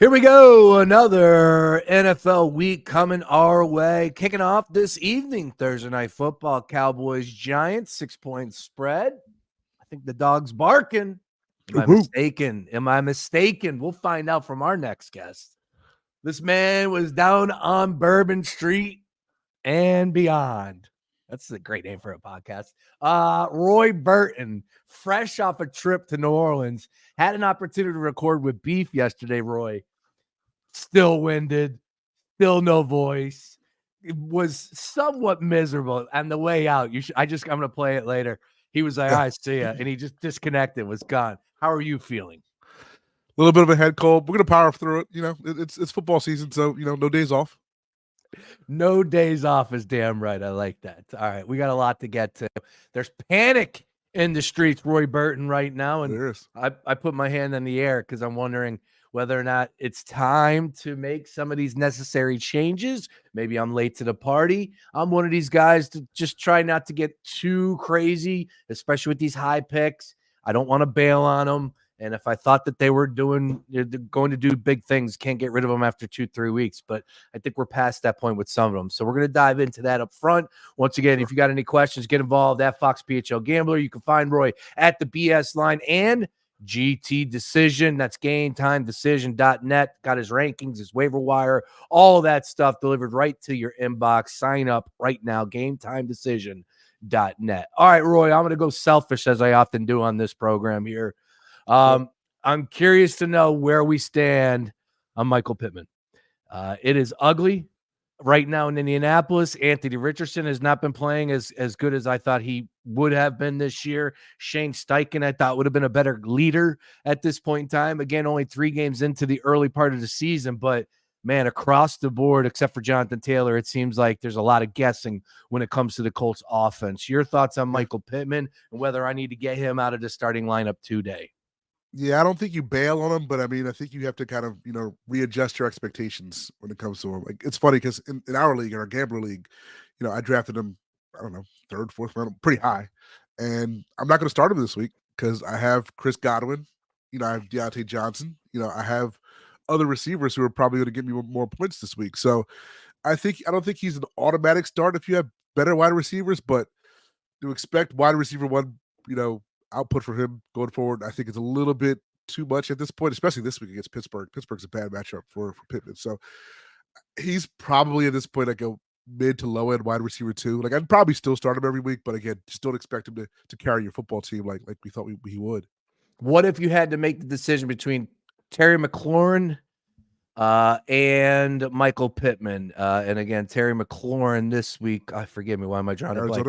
Here we go. Another NFL week coming our way. Kicking off this evening, Thursday Night Football, Cowboys Giants, 6-point spread. I think the dog's barking. Am I mistaken? Am I mistaken? We'll find out from our next guest. This man was down on Bourbon Street and beyond. That's a great name for a podcast. Roy Burton, fresh off a trip to New Orleans, had an opportunity to record with Beef yesterday, Roy. Still winded, still no voice. It was somewhat miserable. On the way out, I'm going to play it later. He was like, I see ya. And he just disconnected, was gone. How are you feeling? A little bit of a head cold. We're going to power through it. You know, it's football season, so, no days off. No days off is damn right. I like that. All right, we got a lot to get to. There's panic in the streets, Roy Burton, right now. And I put my hand in the air because I'm wondering whether or not it's time to make some of these necessary changes. Maybe I'm late to the party. I'm one of these guys to just try not to get too crazy, especially with these high picks. I don't want to bail on them. And if I thought that they were going to do big things, can't get rid of them after 2-3 weeks. But I think we're past that point with some of them. So we're going to dive into that up front. Once again, if you got any questions, get involved at Fox PHL Gambler. You can find Roy at the BS line and GT Decision. That's GameTimeDecision.net. Got his rankings, his waiver wire, all of that stuff delivered right to your inbox. Sign up right now, GameTimeDecision.net. All right, Roy, I'm going to go selfish as I often do on this program here. I'm curious to know where we stand on Michael Pittman. It is ugly right now in Indianapolis. Anthony Richardson has not been playing as good as I thought he would have been this year. Shane Steichen, I thought, would have been a better leader at this point in time. Again, only 3 games into the early part of the season, but man, across the board, except for Jonathan Taylor, it seems like there's a lot of guessing when it comes to the Colts offense. Your thoughts on Michael Pittman and whether I need to get him out of the starting lineup today? Yeah, I don't think you bail on him, but I mean, I think you have to kind of, readjust your expectations when it comes to him. Like, it's funny because in our league, in our gambler league, I drafted him, I don't know, 3rd, 4th round, pretty high. And I'm not going to start him this week because I have Chris Godwin, I have Deontay Johnson, I have other receivers who are probably going to give me more points this week. So I don't think he's an automatic start if you have better wide receivers, but to expect wide receiver one, output for him going forward, I think it's a little bit too much at this point, especially this week against Pittsburgh. Pittsburgh's a bad matchup for Pittman. So he's probably at this point like a mid to low end wide receiver 2. Like, I'd probably still start him every week, but again, just don't expect him to carry your football team like we thought he would. What if you had to make the decision between Terry McLaurin and Michael Pittman? And again, Terry McLaurin this week, forgive me, why am I drawing a blank?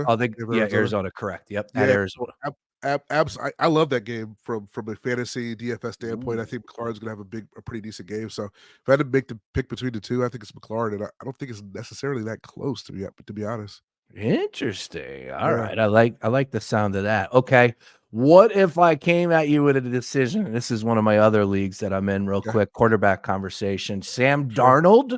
Arizona, correct. Yep, at Arizona. I love that game from a fantasy DFS standpoint. I think McLaurin's going to have a pretty decent game. So if I had to make the pick between the two, I think it's McLaurin, and I don't think it's necessarily that close to be honest. Interesting. All right, I like the sound of that. Okay, what if I came at you with a decision? This is one of my other leagues that I'm in. Real quick, quarterback conversation: Sam Darnold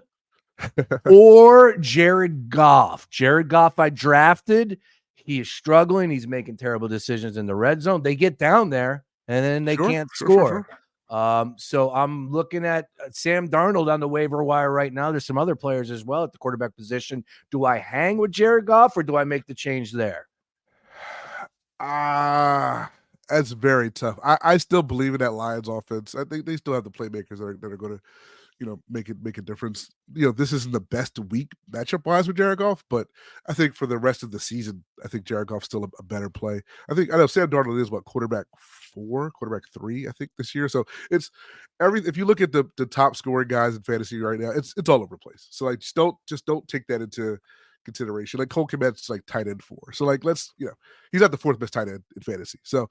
or Jared Goff. Jared Goff, I drafted. He is struggling. He's making terrible decisions in the red zone. They get down there, and then they can't score. So I'm looking at Sam Darnold on the waiver wire right now. There's some other players as well at the quarterback position. Do I hang with Jared Goff, or do I make the change there? That's very tough. I still believe in that Lions offense. I think they still have the playmakers that are going to make a difference. This isn't the best week matchup wise with Jared Goff, but I think for the rest of the season, I think Jared Goff's still a better play. I know Sam Darnold is quarterback 4, quarterback 3, I think this year. So it's if you look at the top scoring guys in fantasy right now, it's all over the place. So like, just don't take that into consideration. Like, Cole Kmet's like tight end 4. So like, he's not the 4th best tight end in fantasy. So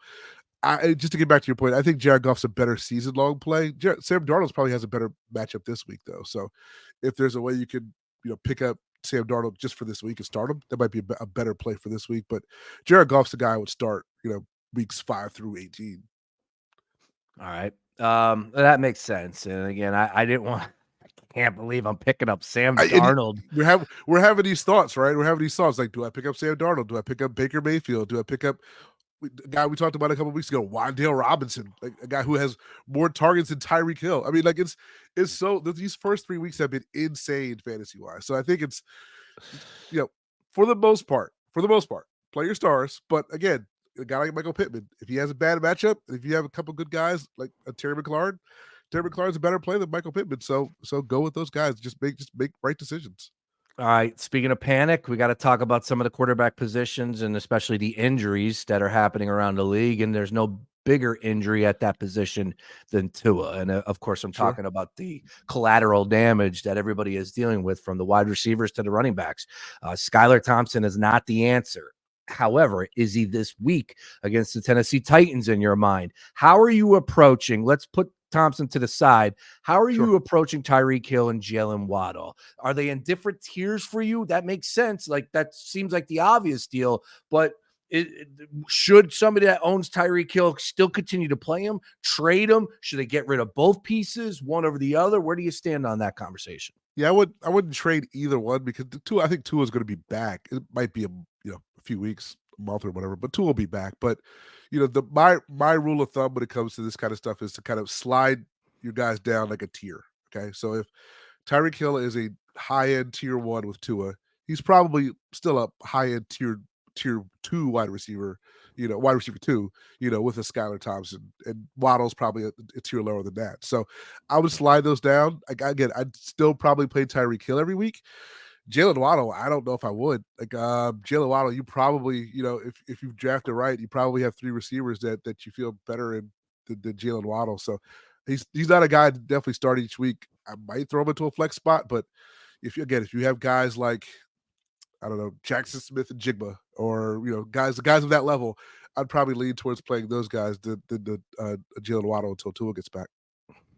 just to get back to your point, I think Jared Goff's a better season-long play. Sam Darnold probably has a better matchup this week, though. So if there's a way you could, pick up Sam Darnold just for this week and start him, that might be a better play for this week. But Jared Goff's the guy I would start, weeks 5 through 18. All right. That makes sense. And again, I can't believe I'm picking up Sam Darnold. We're having these thoughts, right? We're having these thoughts like, do I pick up Sam Darnold? Do I pick up Baker Mayfield? Do I pick up a guy we talked about a couple weeks ago, Wan'Dale Robinson, like a guy who has more targets than Tyreek Hill. I mean, like it's so these first 3 weeks have been insane fantasy wise. So I think it's for the most part, play your stars. But again, a guy like Michael Pittman, if he has a bad matchup, if you have a couple good guys like a Terry McLaurin's a better play than Michael Pittman. So go with those guys. Just make right decisions. All right. Speaking of panic, we got to talk about some of the quarterback positions and especially the injuries that are happening around the league. And there's no bigger injury at that position than Tua. And of course, I'm talking about the collateral damage that everybody is dealing with, from the wide receivers to the running backs. Skylar Thompson is not the answer. However, is he this week against the Tennessee Titans in your mind? How are you approaching? Let's put Thompson to the side. How are you approaching Tyreek Hill and Jalen Waddle? Are they in different tiers for you? That makes sense. Like, that seems like the obvious deal, but should somebody that owns Tyreek Hill still continue to play him, trade him? Should they get rid of both pieces, one over the other? Where do you stand on that conversation? Yeah, I wouldn't trade either one, because I think Tua is going to be back. It might be a few weeks, a month or whatever, but Tua will be back. But my rule of thumb when it comes to this kind of stuff is to kind of slide your guys down like a tier. Okay, so if Tyreek Hill is a high end tier 1 with Tua, he's probably still a high end tier 2 wide receiver 2, with a Skylar Thompson, and Waddle's probably a tier lower than that. So I would slide those down. Again, I'd still probably play Tyreek Hill every week. Jalen Waddle, I don't know if I would. Like Jalen Waddle, you probably, if you've drafted right, you probably have 3 receivers that you feel better in than Jalen Waddle. So he's not a guy to definitely start each week. I might throw him into a flex spot, but if you have guys like, I don't know, Jackson Smith and Jigba, or guys of that level, I'd probably lean towards playing those guys than Jalen Waddle until Tua gets back.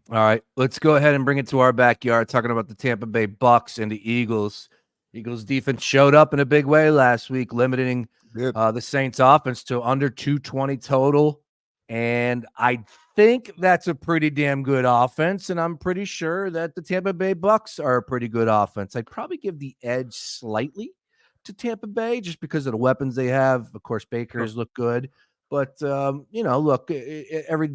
All right, let's go ahead and bring it to our backyard, talking about the Tampa Bay Bucks and the Eagles. Eagles defense showed up in a big way last week, limiting the Saints offense to under 220 total. And I think that's a pretty damn good offense. And I'm pretty sure that the Tampa Bay Bucks are a pretty good offense. I'd probably give the edge slightly to Tampa Bay just because of the weapons they have. Of course, Baker's look good. But look, every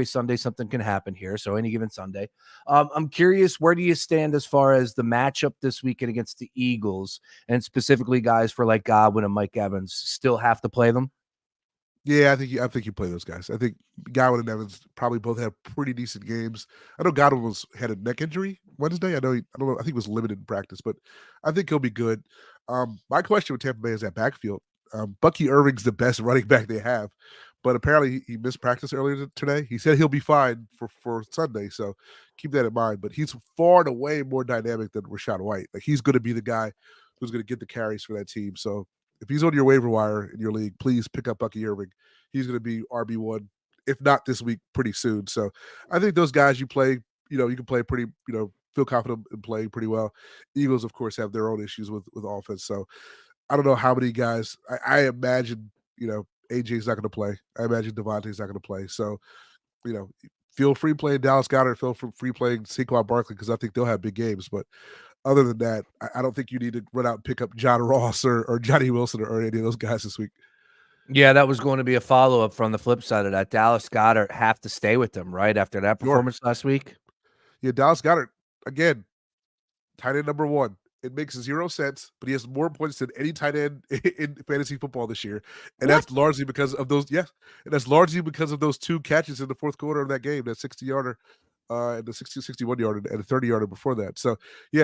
Sunday something can happen here. So any given Sunday, I'm curious, where do you stand as far as the matchup this weekend against the Eagles, and specifically guys for like Godwin and Mike Evans still have to play them? Yeah, I think you play those guys. I think Godwin and Evans probably both have pretty decent games. I know Godwin had a neck injury Wednesday. I don't know. I think he was limited in practice, but I think he'll be good. My question with Tampa Bay is that backfield. Bucky Irving's the best running back they have, but apparently he missed practice earlier today. He said he'll be fine for Sunday, so keep that in mind. But he's far and away more dynamic than Rachaad White. Like, he's going to be the guy who's going to get the carries for that team. So if he's on your waiver wire in your league, please pick up Bucky Irving. He's going to be RB1, if not this week, pretty soon. So I think those guys you play, you can play pretty, feel confident in playing pretty well. Eagles, of course, have their own issues with offense. So I don't know how many guys. I imagine, AJ's not going to play. I imagine Devontae's not going to play. So, feel free playing Dallas Goedert. Feel free playing Saquon Barkley, because I think they'll have big games. But other than that, I don't think you need to run out and pick up John Ross or Johnny Wilson or any of those guys this week. Yeah, that was going to be a follow-up from the flip side of that. Dallas Goedert have to stay with them, right, after that performance last week? Yeah, Dallas Goedert, again, tight end number 1. It makes 0 sense, but he has more points than any tight end in fantasy football this year. And that's largely because of those, and that's largely because of those 2 catches in the fourth quarter of that game, that 60-yarder, and the 61-yarder and a 30-yarder before that. So,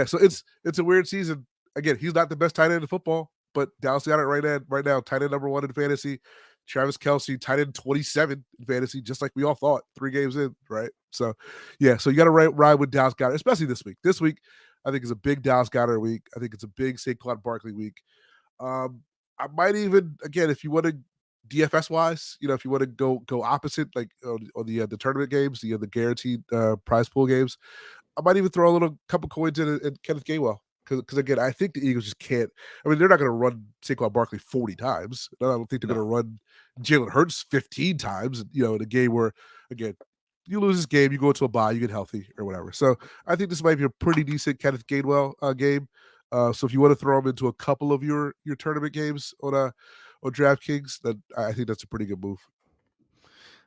so it's a weird season. Again, he's not the best tight end in football, but Dallas got it right now, tight end number 1 in fantasy. Travis Kelce, tight end 27 in fantasy, just like we all thought 3 games in, right? So, so you got to ride with Dallas Goedert, especially this week. This week, I think it's a big Dallas Goedert week. I think it's a big Saquon Barkley week. I might even, again, if you want to DFS wise, if you want to go opposite, like on the tournament games, the guaranteed prize pool games, I might even throw a little couple coins in Kenneth Gainwell. Because again, I think the Eagles just can't. I mean, they're not going to run Saquon Barkley 40 times. I don't think they're going to run Jalen Hurts 15 times. In a game where, again, you lose this game, you go into a bye, you get healthy or whatever. So I think this might be a pretty decent Kenneth Gainwell game. So if you want to throw him into a couple of your tournament games on on DraftKings, then I think that's a pretty good move.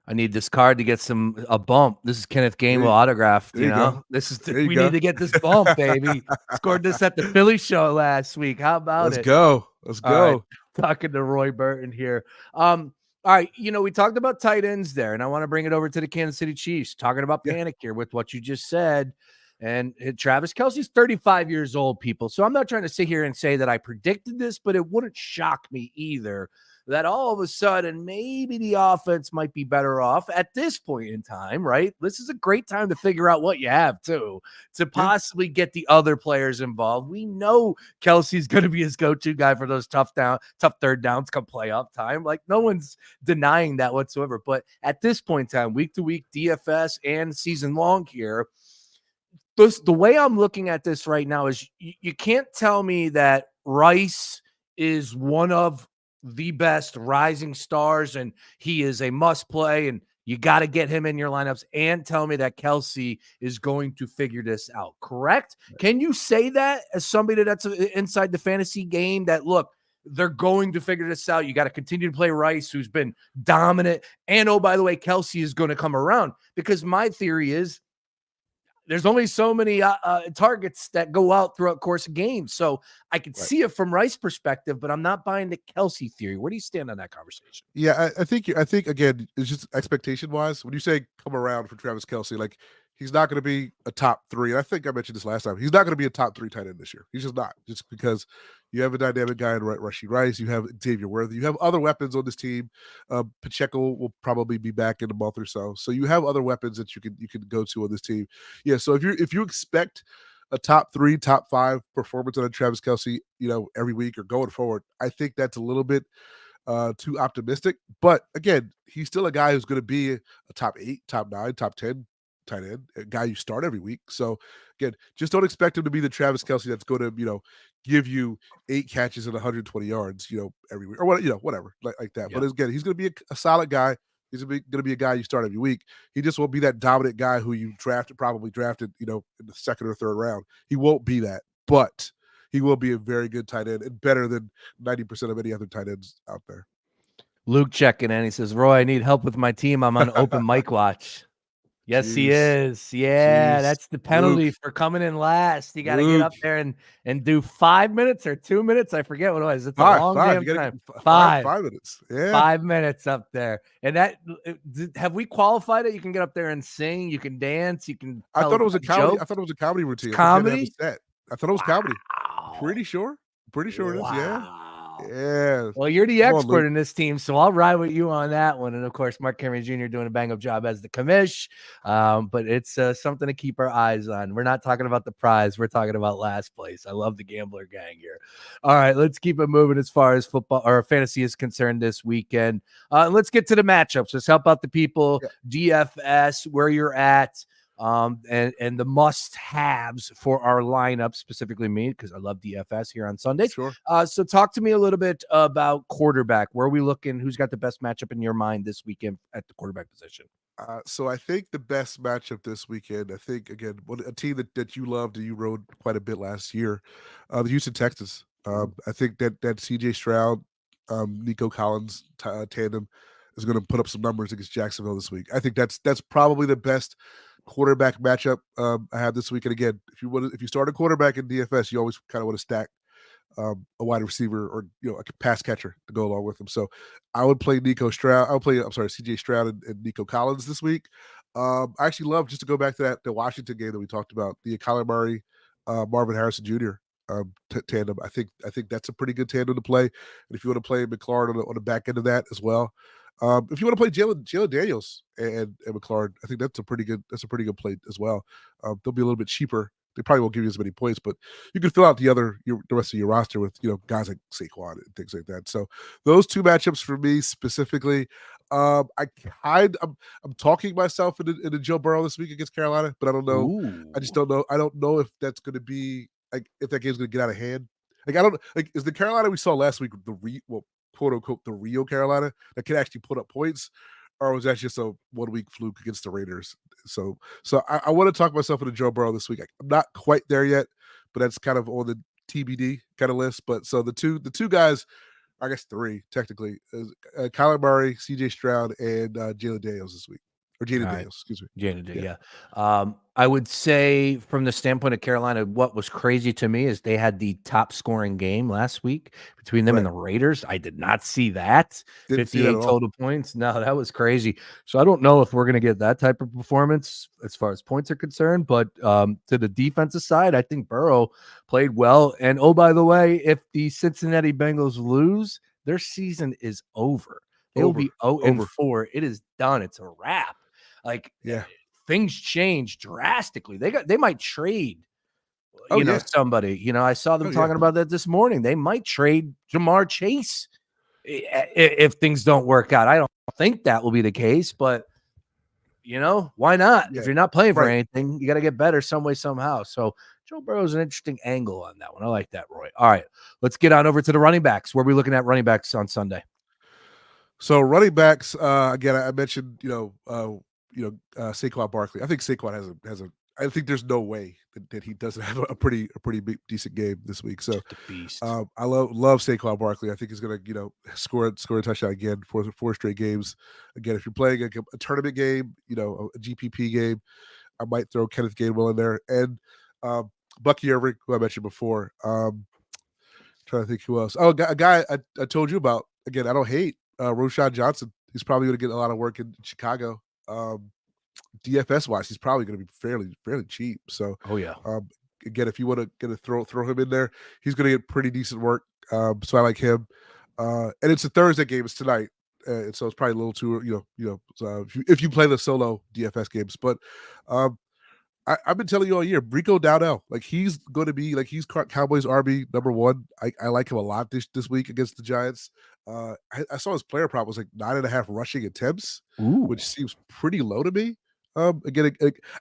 I need this card to get a bump. This is Kenneth Gainwell autographed. There you go. This is There you we go. need to get this bump, baby. Scored this at the Philly show last week. How about Let's it? go. Let's All go. right. Talking to Roy Burton here. All right, we talked about tight ends there, and I want to bring it over to the Kansas City Chiefs. Talking about panic here with what you just said. And Travis Kelce's 35 years old, people. So I'm not trying to sit here and say that I predicted this, but it wouldn't shock me either that all of a sudden maybe the offense might be better off at this point in time, right? This is a great time to figure out what you have too, to possibly get the other players involved. We know Kelce's going to be his go-to guy for those tough third downs come playoff time. Like no one's denying that whatsoever. But at this point in time, week to week, DFS and season long here, the way I'm looking at this right now is you can't tell me that Rice is one of the best rising stars and he is a must play and you got to get him in your lineups and tell me that Kelce is going to figure this out. Correct? Can you say that as somebody that's inside the fantasy game that, look, they're going to figure this out. You got to continue to play Rice, who's been dominant. And, oh, by the way, Kelce is going to come around because my theory is there's only so many targets that go out throughout course of games. So I could see it from Rice's perspective, but I'm not buying the Kelce theory. Where do you stand on that conversation? Yeah, I think again, it's just expectation wise. When you say come around for Travis Kelce, like he's not going to be a top 3. And I think I mentioned this last time. He's not going to be a top 3 tight end this year. He's just not. Just because you have a dynamic guy in Rashee Rice, you have Xavier Worthy, you have other weapons on this team. Pacheco will probably be back in a month or so. So you have other weapons that you can go to on this team. Yeah. So if you expect a top 3, top 5 performance on a Travis Kelce, every week or going forward, I think that's a little bit too optimistic. But again, he's still a guy who's going to be a top 8, top 9, top 10 tight end, a guy you start every week. So again, just don't expect him to be the Travis Kelce that's going to, give you 8 catches and 120 yards, every week or whatever like that. But again, he's going to be a solid guy. He's going to be a guy you start every week. He just won't be that dominant guy who you probably drafted, in the second or third round. He won't be that, but he will be a very good tight end and better than 90% of any other tight ends out there. Luke checking in. He says, Roy, I need help with my team. I'm on open mic watch. Yes, he is. Yeah, that's the penalty for coming in last. You got to get up there and do 5 minutes or 2 minutes. I forget what it was. It's a long damn time. 5 minutes. Yeah. 5 minutes up there. And have we qualified it? You can get up there and sing. You can dance. You can. I thought it was a comedy. I thought it was a comedy routine. Comedy? I thought it was comedy. Pretty sure it is. Yeah. Yeah. Well, you're the expert in this team, so I'll ride with you on that one. And of course, Mark Henry Jr. doing a bang-up job as the commish. But it's something to keep our eyes on. We're not talking about the prize. We're talking about last place. I love the gambler gang here. All right, let's keep it moving as far as football or fantasy is concerned this weekend. Let's get to the matchups. Let's help out the people. DFS, where you're at. And the must-haves for our lineup, specifically me, because I love DFS here on Sunday. Sure. So talk to me a little bit about quarterback. Where are we looking? Who's got the best matchup in your mind this weekend at the quarterback position? So I think the best matchup this weekend, I think, again, a team that you loved and you rode quite a bit last year, the Houston Texans. I think that CJ Stroud, Nico Collins tandem is going to put up some numbers against Jacksonville this week. I think that's probably the best quarterback matchup I have this week. And again, if you start a quarterback in DFS, you always kind of want to stack a wide receiver or a pass catcher to go along with him. So I would play CJ Stroud and Nico Collins this week. I actually love, just to go back to the Washington game that we talked about, the Kyler Murray, Marvin Harrison Jr. Tandem. I think that's a pretty good tandem to play. And if you want to play McLaurin on the back end of that as well. If you want to play Jalen Daniels and McLaurin, I think that's a pretty good play as well. They'll be a little bit cheaper. They probably won't give you as many points, but you can fill out the rest of your roster with guys like Saquon and things like that. So those 2 matchups for me specifically. I'm talking myself into Joe Burrow this week against Carolina, but I don't know. Ooh. I just don't know. I don't know if that's going to be if that game's going to get out of hand. I don't is the Carolina we saw last week quote unquote the real Carolina that can actually put up points, or was that just a 1 week fluke against the Raiders? So I want to talk myself into Joe Burrow this week. I'm not quite there yet, but that's kind of on the TBD kind of list. But so the two guys I guess 3 technically. Kyler Murray, CJ Stroud, and Jalen Daniels this week. Or Jaden All right. Daniels, excuse me. Yeah. I would say from the standpoint of Carolina, what was crazy to me is they had the top scoring game last week between them and the Raiders. I did not see that. Didn't see that 58 at all. total points. No, that was crazy. So I don't know if we're going to get that type of performance as far as points are concerned. But to the defensive side, I think Burrow played well. And oh, by the way, if the Cincinnati Bengals lose, their season is over. They will be 0-4. It is done. It's a wrap. Like, things change drastically. They might trade, somebody. I saw them talking about that this morning. They might trade Jamar Chase if things don't work out. I don't think that will be the case, but why not? If you're not playing for anything, you got to get better some way, somehow. So Joe Burrow's an interesting angle on that one. I like that, Roy. All right, let's get on over to the running backs. Where are we looking at running backs on Sunday? So running backs, again, I mentioned, Saquon Barkley. I think Saquon has a. I think there's no way that he doesn't have a pretty big, decent game this week. So, I love Saquon Barkley. I think he's gonna, score a touchdown again for 4 straight games. Again, if you're playing a tournament game, a GPP game, I might throw Kenneth Gainwell in there and Bucky Irving, who I mentioned before. Trying to think who else. Oh, a guy I told you about. Again, I don't hate Roschon Johnson. He's probably going to get a lot of work in Chicago. DFS wise, he's probably going to be fairly cheap. So, again, if you want to throw him in there, he's going to get pretty decent work. So I like him. And it's a Thursday game. It's tonight, and so it's probably a little too So if you play the solo DFS games, but I've been telling you all year, Rico Dowdell, like he's going to be like he's Cowboys RB number 1. I like him a lot this week against the Giants. I saw his player prop was like 9.5 rushing attempts, which seems pretty low to me. Again,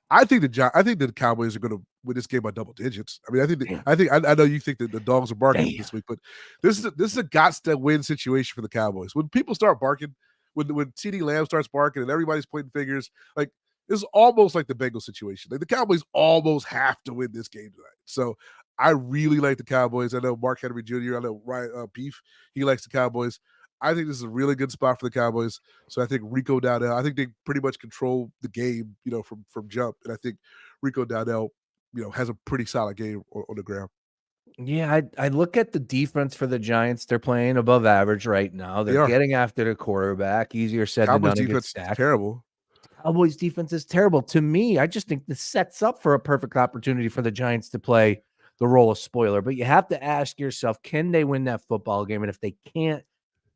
I think the Cowboys are going to win this game by double digits. I mean, I know you think that the dogs are barking this week, but this is a gots to win situation for the Cowboys. When people start barking, when CeeDee Lamb starts barking and everybody's pointing fingers, like. It's almost like the Bengals situation. Like the Cowboys almost have to win this game tonight. So I really like the Cowboys. I know Mark Henry Jr. I know Ryan Beef. He likes the Cowboys. I think this is a really good spot for the Cowboys. So I think Rico Dowdell. I think they pretty much control the game, from jump. And I think Rico Dowdell, has a pretty solid game on the ground. Yeah, I look at the defense for the Giants. They're playing above average right now. They're getting after the quarterback. Easier said than done. Defense is terrible. Cowboys defense is terrible. To me, I just think this sets up for a perfect opportunity for the Giants to play the role of spoiler. But you have to ask yourself, can they win that football game? And if they can't,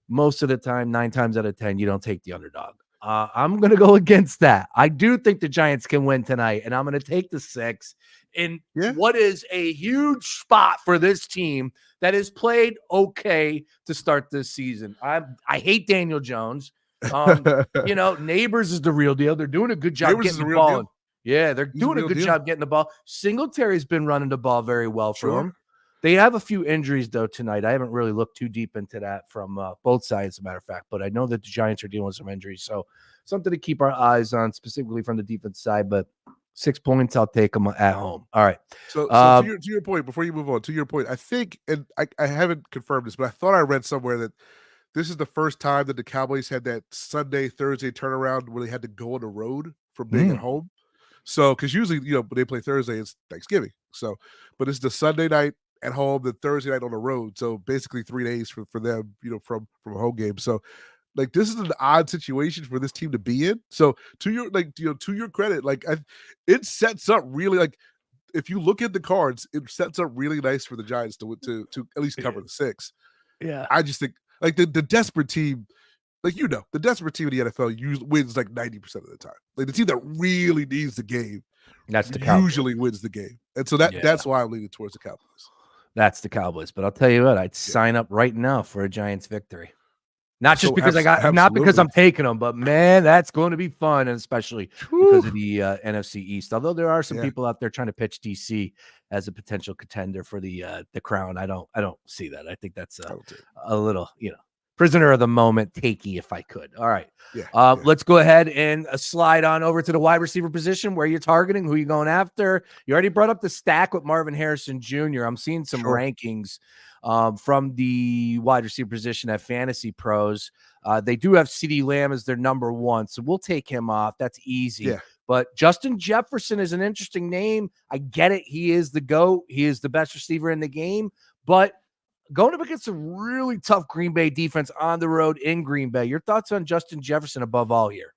most of the time, 9 times out of 10, you don't take the underdog. I'm going to go against that. I do think the Giants can win tonight, and I'm going to take the 6 in what is a huge spot for this team that has played okay to start this season. I hate Daniel Jones. Neighbors is the real deal. They're doing a good job getting the ball. Yeah, they're doing a good job getting the ball. Singletary's been running the ball very well for them. They have a few injuries, though, tonight. I haven't really looked too deep into that from both sides, as a matter of fact, but I know that the Giants are dealing with some injuries. So something to keep our eyes on, specifically from the defense side. But 6 points, I'll take them at home. All right. So to your point, before you move on, to your point, I think, and I haven't confirmed this, but I thought I read somewhere that this is the first time that the Cowboys had that Sunday, Thursday turnaround where they had to go on the road from being at home. So, because usually, when they play Thursday, it's Thanksgiving. So, but it's the Sunday night at home, the Thursday night on the road. So basically 3 days for them, from a home game. So, like, this is an odd situation for this team to be in. So to your credit, it sets up really, like, if you look at the cards, it sets up really nice for the Giants to at least cover the 6. Yeah. I just think, like, the desperate team, like, the desperate team in the NFL usually wins like 90% of the time. Like, the team that really needs the game usually wins the game. And so that's why I'm leaning towards the Cowboys. That's the Cowboys. But I'll tell you what, I'd sign up right now for a Giants victory. Not just because not because I'm taking them, but man, that's going to be fun, and especially because of the NFC East. Although there are some people out there trying to pitch DC as a potential contender for the crown. I don't see that. I think that's a little, prisoner of the moment takey, if I could. All right. Let's go ahead and slide on over to the wide receiver position where you're targeting, who you're going after. You already brought up the stack with Marvin Harrison Jr. I'm seeing some rankings from the wide receiver position at Fantasy Pros. They do have CeeDee Lamb as their number one, so we'll take him off. That's easy. Yeah. But Justin Jefferson is an interesting name. I get it. He is the GOAT. He is the best receiver in the game. But going up against a really tough Green Bay defense on the road in Green Bay, your thoughts on Justin Jefferson above all here?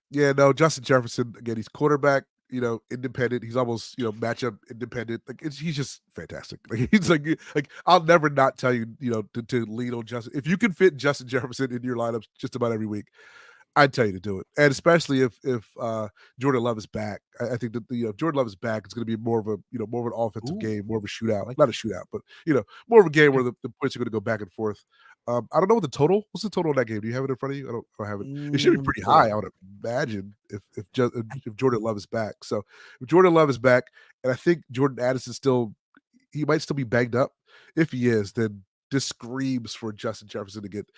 Yeah, no, Justin Jefferson, again, he's quarterback, independent. He's almost, matchup independent. Like he's just fantastic. Like he's like I'll never not tell you, to lean on Justin. If you can fit Justin Jefferson in your lineups just about every week, I'd tell you to do it, and especially if Jordan Love is back. I think that if Jordan Love is back, it's going to be more of an offensive game, more of a shootout. Like Not a shootout, but more of a game where the points are going to go back and forth. I don't know what the total. What's the total of that game? Do you have it in front of you? I don't have it. It should be pretty high. I would imagine if Jordan Love is back. So if Jordan Love is back, and I think Jordan Addison he might still be banged up. If he is, then this screams for Justin Jefferson to get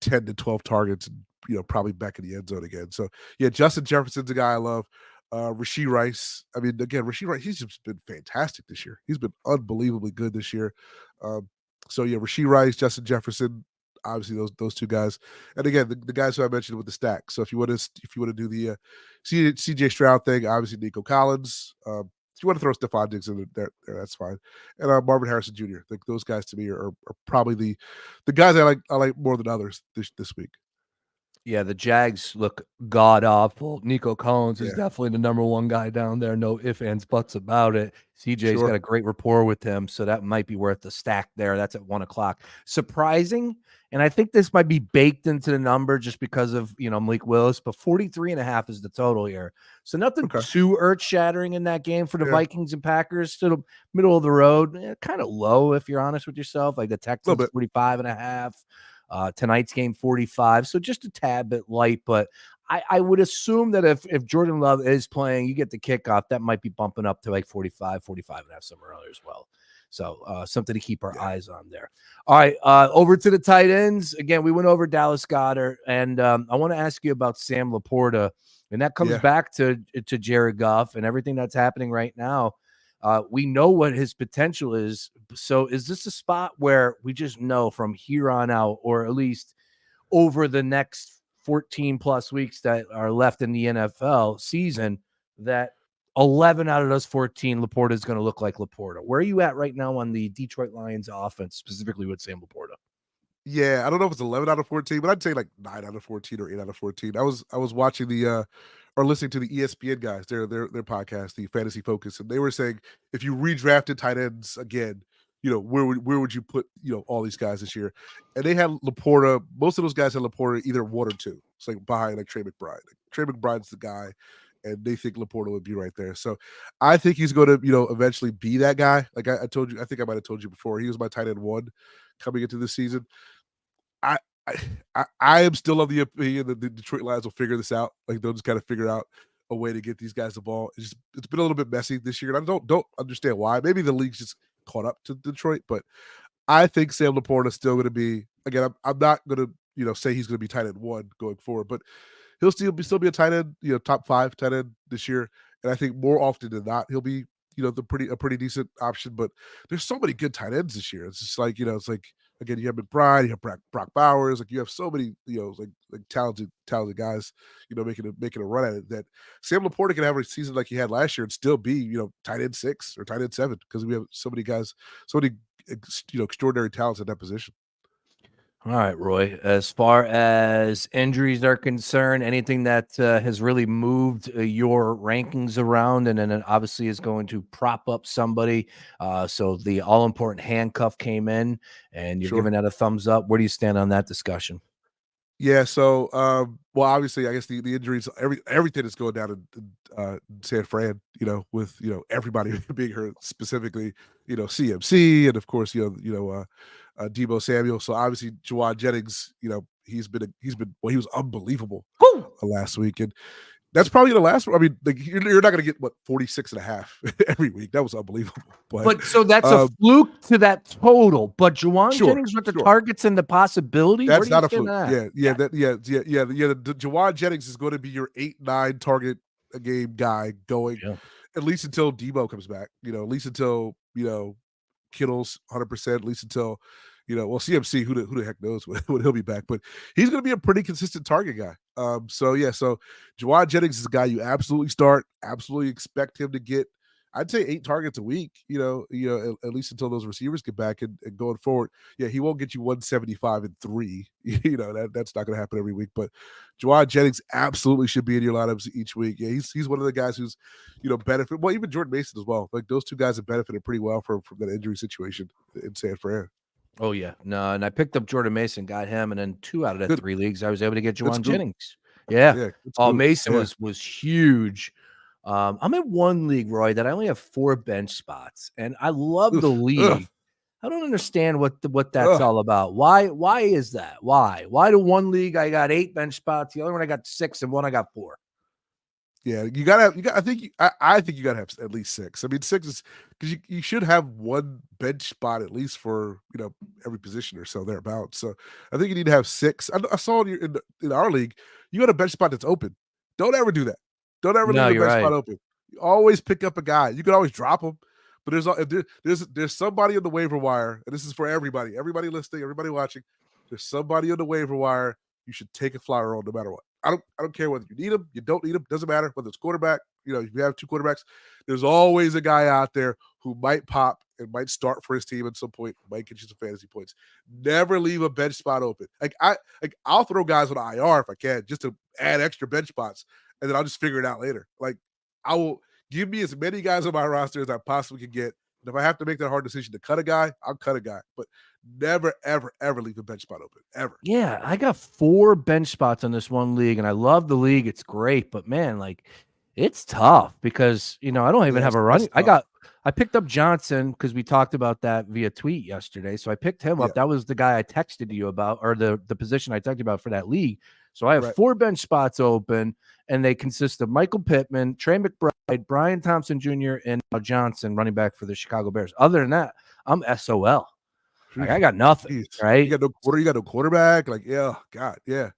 10 to 12 targets and probably back in the end zone again. So yeah, Justin Jefferson's a guy I love. Rashee Rice. I mean, again, Rashee Rice, he's just been fantastic this year. He's been unbelievably good this year. So yeah, Rashee Rice, Justin Jefferson, obviously those two guys. And again, the guys who I mentioned with the stack. So if you want to do the CJ Stroud thing, obviously Nico Collins. If you want to throw Stephon Diggs in there, that's fine. And Marvin Harrison Jr. Like those guys to me are probably the guys I like more than others this week. Yeah, the Jags look god awful. Nico Collins is Yeah. definitely the number one guy down there. No ifs, ands, buts about it. CJ's got a great rapport with him, so that might be worth the stack there. That's at 1:00. Surprising, and I think this might be baked into the number just because of Malik Willis, but 43.5 is the total here. So nothing too earth-shattering in that game for the Vikings and Packers. Still middle of the road, kind of low if you're honest with yourself. Like the Texans 45.5. Tonight's game 45, so just a tad bit light, but I would assume that if Jordan Love is playing, you get the kickoff, that might be bumping up to like 45 and a half somewhere earlier as well. So something to keep our eyes on there. All right, over to the tight ends. Again, we went over Dallas Goedert, and I want to ask you about Sam Laporta, and that comes back to Jared Goff and everything that's happening right now. We know what his potential is. So is this a spot where we just know from here on out, or at least over the next 14 plus weeks that are left in the NFL season, that 11 out of those 14, Laporta is going to look like Laporta? Where are you at right now on the Detroit Lions offense, specifically with Sam Laporta? Yeah, I don't know if it's 11 out of 14, but I'd say like 9 out of 14 or 8 out of 14. I was watching or listening to the ESPN guys, their podcast, the Fantasy Focus, and they were saying if you redrafted tight ends again, where would you put all these guys this year? And they had Laporta. Most of those guys had Laporta either 1 or 2. It's like behind like Trey McBride. Like, Trey McBride's the guy, and they think Laporta would be right there. So I think he's going to eventually be that guy. Like I told you, I think I might have told you before. He was my tight end 1 coming into this season. I am still of the opinion that the Detroit Lions will figure this out. Like they'll just kind of figure out a way to get these guys the ball. It's been a little bit messy this year, and I don't understand why. Maybe the league's just caught up to Detroit, but I think Sam Laporta is still going to be. Again, I'm not going to say he's going to be tight end 1 going forward, but he'll still be a tight end, top 5 tight end this year. And I think more often than not, he'll be a pretty decent option. But there's so many good tight ends this year. It's just like it's like. Again, you have McBride, you have Brock Bowers, like you have so many, like talented guys, making a run at it. That Sam Laporta can have a season like he had last year and still be, tight end 6 or tight end 7 because we have so many guys, so many, extraordinary talents at that position. All right, Roy. As far as injuries are concerned, anything that has really moved your rankings around, and then it obviously is going to prop up somebody. So the all-important handcuff came in, and you're giving that a thumbs up. Where do you stand on that discussion? Yeah, so well, obviously, I guess the injuries, everything is going down in San Fran, with everybody being hurt, specifically, CMC, and of course, Deebo Samuel. So obviously, Juwan Jennings, he was unbelievable last week, and that's probably the last one. I mean, like, you're not going to get 46.5 every week. That was unbelievable. But so that's a fluke to that total. But Juwan Jennings with the targets and the possibility, that's not a fluke. The Juwan Jennings is going to be your 8-9 target a game guy going at least until Deebo comes back. At least until Kittle's 100%, at least until, CMC, who the heck knows when he'll be back. But he's going to be a pretty consistent target guy. So Jawad Jennings is a guy you absolutely start, absolutely expect him to get, I'd say 8 targets a week, at least until those receivers get back and going forward. Yeah, he won't get you 175 and 3. That's not going to happen every week. But Jawad Jennings absolutely should be in your lineups each week. Yeah, he's one of the guys who's, benefit. Well, even Jordan Mason as well. Like those two guys have benefited pretty well from that injury situation in San Fran. Oh yeah, no, and I picked up Jordan Mason, got him, and then 2 out of the 3 leagues I was able to get Juwan Jennings. Yeah. Mason was huge. I'm in 1 league, Roy, that I only have 4 bench spots, and I love the league. I don't understand what that's all about. Why is that? Why do 1 league I got 8 bench spots, the other one I got 6, and one I got 4? Yeah, I think you gotta have at least 6. I mean, 6 is because you should have 1 bench spot at least for every position or so thereabouts. So I think you need to have 6. I saw in our league, you got a bench spot that's open. Don't ever do that. Don't ever leave the bench spot open. You always pick up a guy. You can always drop him, but there's somebody on the waiver wire, and this is for everybody listening, everybody watching. There's somebody on the waiver wire you should take a flyer on no matter what. I don't care whether you need him, you don't need him, doesn't matter whether it's quarterback. If you have 2 quarterbacks, there's always a guy out there who might pop and might start for his team at some point, might get you some fantasy points. Never leave a bench spot open. I'll throw guys on IR if I can, just to add extra bench spots, and then I'll just figure it out later. Like, I will give me as many guys on my roster as I possibly can get. And if I have to make that hard decision to cut a guy, I'll cut a guy. But never, ever, ever leave a bench spot open. Ever. Yeah, I got 4 bench spots on this 1 league, and I love the league. It's great, but man, like, it's tough because I don't even have a run. I picked up Johnson because we talked about that via tweet yesterday. So I picked him up. That was the guy I texted you about, or the position I texted about for that league. So I have 4 bench spots open, and they consist of Michael Pittman, Trey McBride, Brian Thompson Jr., and Johnson, running back for the Chicago Bears. Other than that, I'm SOL. Like, I got nothing. Jeez. Right? You got no quarterback. Like, yeah, God, yeah.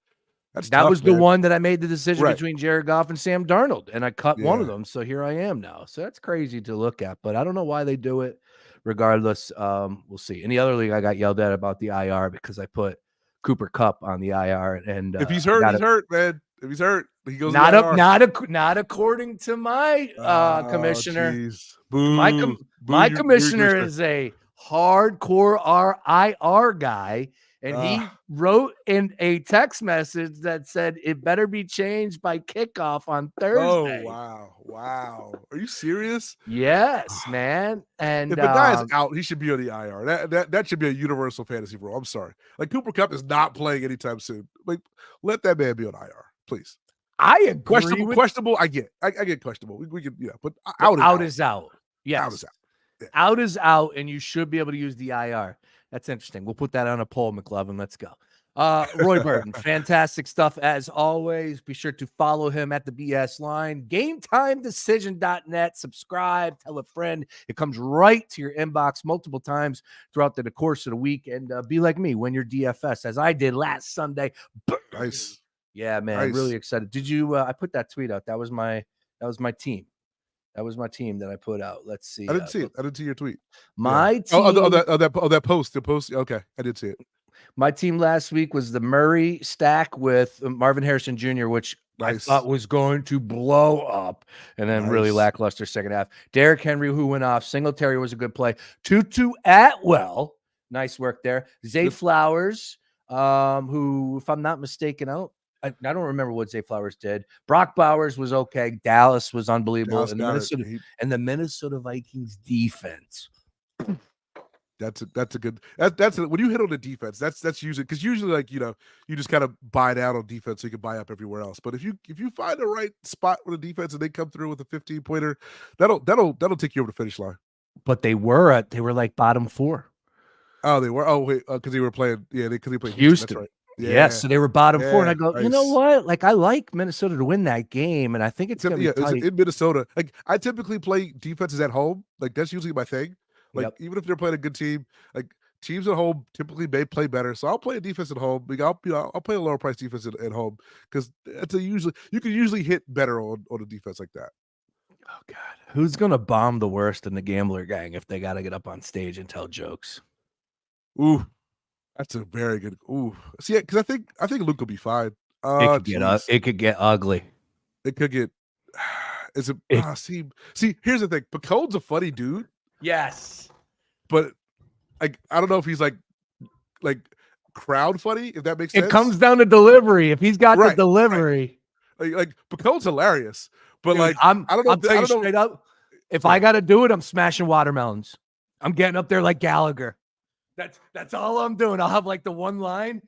That tough, was the one that I made the decision between Jared Goff and Sam Darnold, and I cut one of them. So here I am now. So that's crazy to look at, but I don't know why they do it. Regardless, we'll see. In the other league, I got yelled at about the IR because I put Cooper Kupp on the IR, and if he's hurt, he's hurt, man. If he's hurt, he goes. Not according to my commissioner. My commissioner is a hardcore IR guy. And he wrote in a text message that said it better be changed by kickoff on Thursday. Oh, wow. Are you serious? Yes, man. And if the guy is out, he should be on the IR. That should be a universal fantasy rule. I'm sorry. Like, Cooper Kupp is not playing anytime soon. Like, let that man be on IR, please. I agree. Questionable. I get questionable. We can, but out is out. Yes. Out is out. Yeah. Out is out, and you should be able to use the IR. That's interesting. We'll put that on a poll, McLovin. Let's go. Roy Burton, fantastic stuff as always. Be sure to follow him at the BS line. GameTimeDecision.net. Subscribe. Tell a friend. It comes right to your inbox multiple times throughout the course of the week. And be like me, win your DFS, as I did last Sunday. Nice. Yeah, man. Nice. Really excited. Did you? I put that tweet out. That was my team. That was my team that I put out. Let's see. I didn't see it. I didn't see your tweet. My team. That post. The post. Okay, I did see it. My team last week was the Murray stack with Marvin Harrison Jr., which I thought was going to blow up, and then really lackluster second half. Derrick Henry, who went off. Singletary was a good play. Tutu Atwell, nice work there. Zay Flowers, who, if I'm not mistaken, I don't remember what Zay Flowers did. Brock Bowers was okay. Dallas was unbelievable. And the Minnesota Vikings defense. That's a good. When you hit on the defense, that's usually because like you just kind of buy down on defense so you can buy up everywhere else. But if you find the right spot with the defense and they come through with a 15-pointer, that'll take you over the finish line. But they were like bottom 4. Oh, they were. Oh wait, because they were playing. Yeah, because they played Houston. That's right. Yeah. Yes, so they were bottom 4, and I go, you know what? Like, I like Minnesota to win that game, and I think it's going to be tight. In Minnesota. Like, I typically play defenses at home. Like, that's usually my thing. Like, even if they're playing a good team, like teams at home typically may play better. So I'll play a defense at home. Like, I'll play a lower price defense at home because you can usually hit better on a defense like that. Oh God, who's gonna bomb the worst in the Gambler Gang if they got to get up on stage and tell jokes? Ooh, that's a very good. Ooh, see, because I think Luke will be fine. It could get ugly. It could get. Is it? It, See. Here's the thing. Picone's a funny dude. yes, But I don't know if he's like crowd funny. If that makes sense. It comes down to delivery. If he's got the delivery, like Picone's hilarious. But dude, I don't know. I'll tell you straight up. If I got to do it, I'm smashing watermelons. I'm getting up there like Gallagher. That's all I'm doing. I'll have like the one line.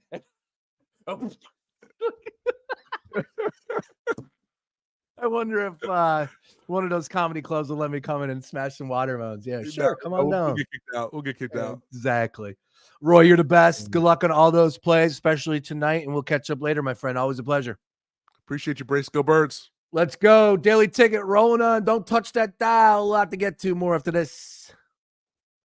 I wonder if one of those comedy clubs will let me come in and smash some watermelons. Yeah, sure. Come on down. We'll get kicked out. We'll get kicked out. Exactly. Roy, you're the best. Good luck on all those plays, especially tonight. And we'll catch up later, my friend. Always a pleasure. Appreciate you, Brace. Go Birds. Let's go. Daily Ticket rolling on. Don't touch that dial. A lot to get to. More after this.